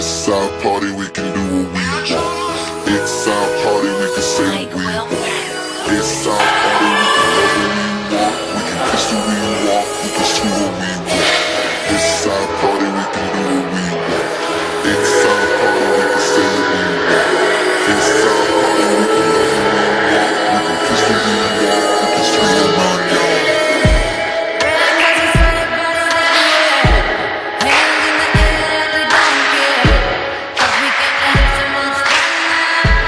It's our party, we can do what we want. It's our party, we can say what we want. It's our party, we can love what we want. We can kiss who we want, we can screw what we want. It's our party, we can do what we want. It's our party, we can say what we want. It's our party, we can love what we want. We can kiss who we want, we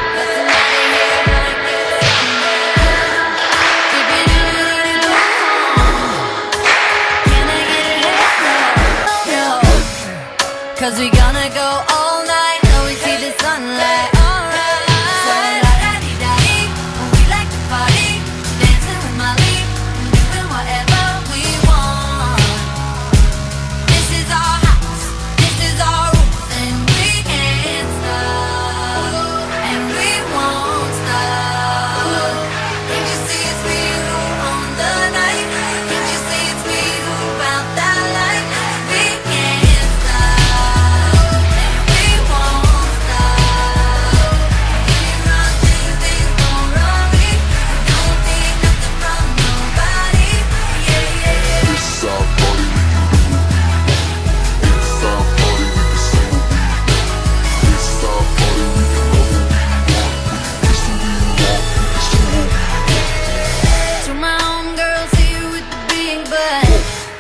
can screw what we want. Cause we gonna go all night till we see the sunlight. Alright. So la-da-dee-da-dee, we like to party, dancing with Molly, doing whatever we want. This is our house, this is our rules, and we can't stop, and we won't stop. Can't you see it's we who own the night? Can't you see it's we who found that light? We can't stop.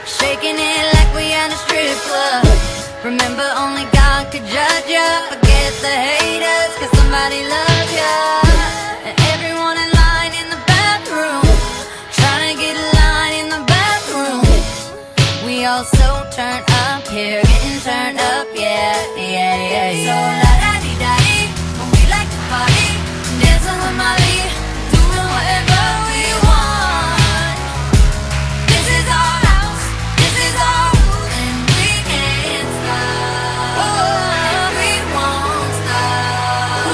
Shaking it like we at a strip club. Remember, only God could judge ya. Forget the haters, cause somebody loves ya. And everyone in line in the bathroom, trying to get a line in the bathroom. We all so turned up here, getting turned up, yeah, yeah, yeah, yeah. So la-da-dee-da-dee, we like to party, dancing with Molly, doing whatever we want. This is our house, this is our rules, and we can't stop. We won't stop.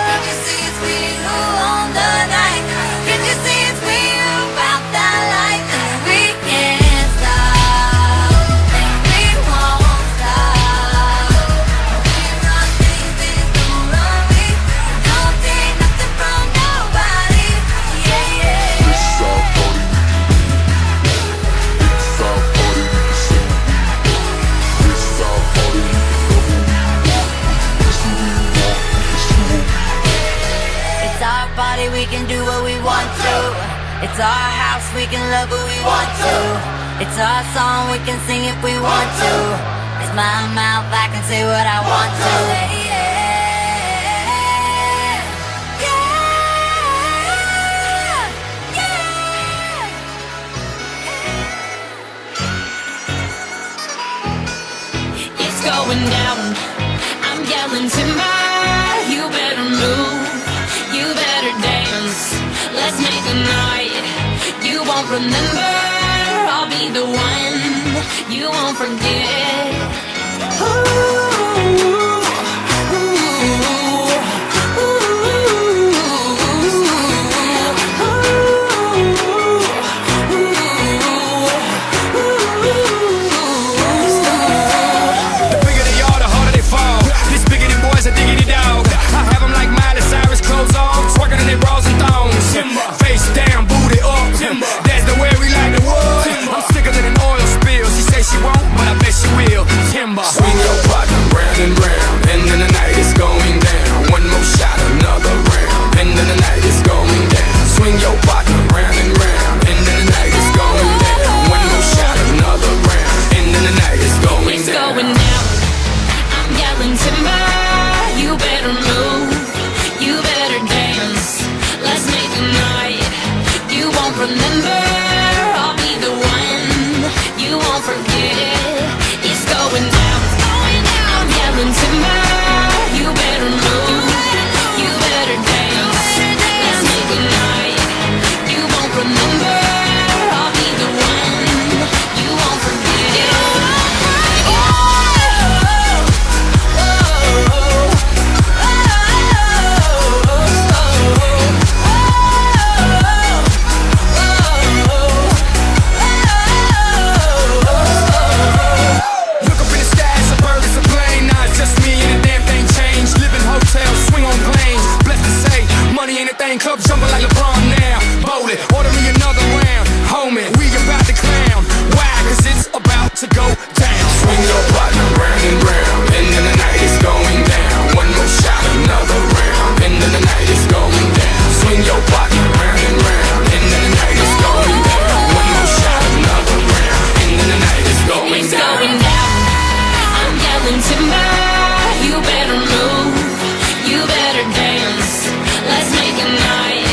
Can't you see it's we who own the night? Can't you see it's we who found that light? And we can't stop, and we won't stop. We run things, things don't run me. Don't take nothing from nobody. Yeah, yeah. It's our party, it's our party, we can say what we want. It's our party, we can love what we want. We can kiss who we want, we can screw what we want. It's our body, we can do what we want to. It's our house, we can love who we want to. It's our song, we can sing if we want to. It's my mouth, I can say what I want to. Yeah, yeah, yeah. It's going down, I'm yelling timber. You better move, you better dance. Let's make a night you won't remember. I'll be the one you won't forget. Ooh, The bigger they are, the harder they fall. This bigger than boys, a diggity dog. I have them like Miley Cyrus, clothes on, twerking in their bras and thongs. Face down, booty up. That's the way we like the wood. I'm sicker than an oil spill. She say she won't, but I bet she will. Champagne club jumping like LeBron now. Bowl it, order me another round. Homie, we about to clown. Why? Cause it's about to go down. Swing your partner round and round, and then the night is going down. One more shot, another round, and then the night is going down. Swing your partner round and round, and then the night is going down. One more shot, another round, and then the night is going It's down. going down. I'm yelling timber. You better move. You better dance. Let's make a night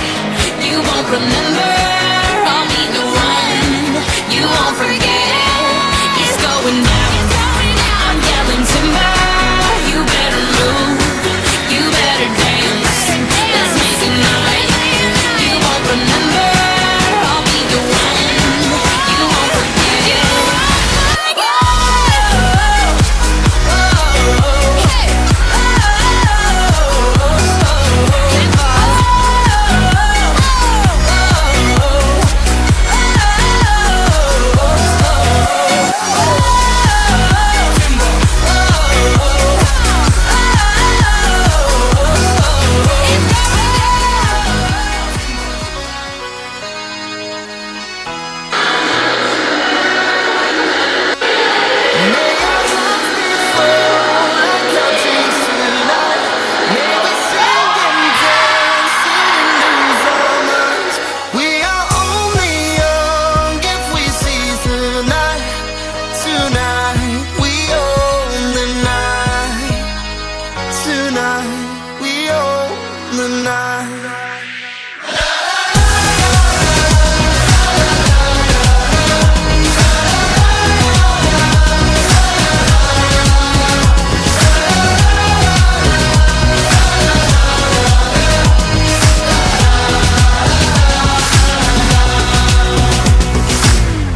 you won't remember. I'll be the one you won't forget. It's going down. I'm yelling timber. You better move. You better dance. Let's make a night you won't remember. I'll be the one you won't forget. We are only young if we seize the night. Tonight we own the night. Tonight we own the night.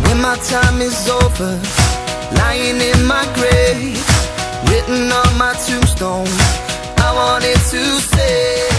When my time is over, lying in my grave, written on my tombstone, I wanted to say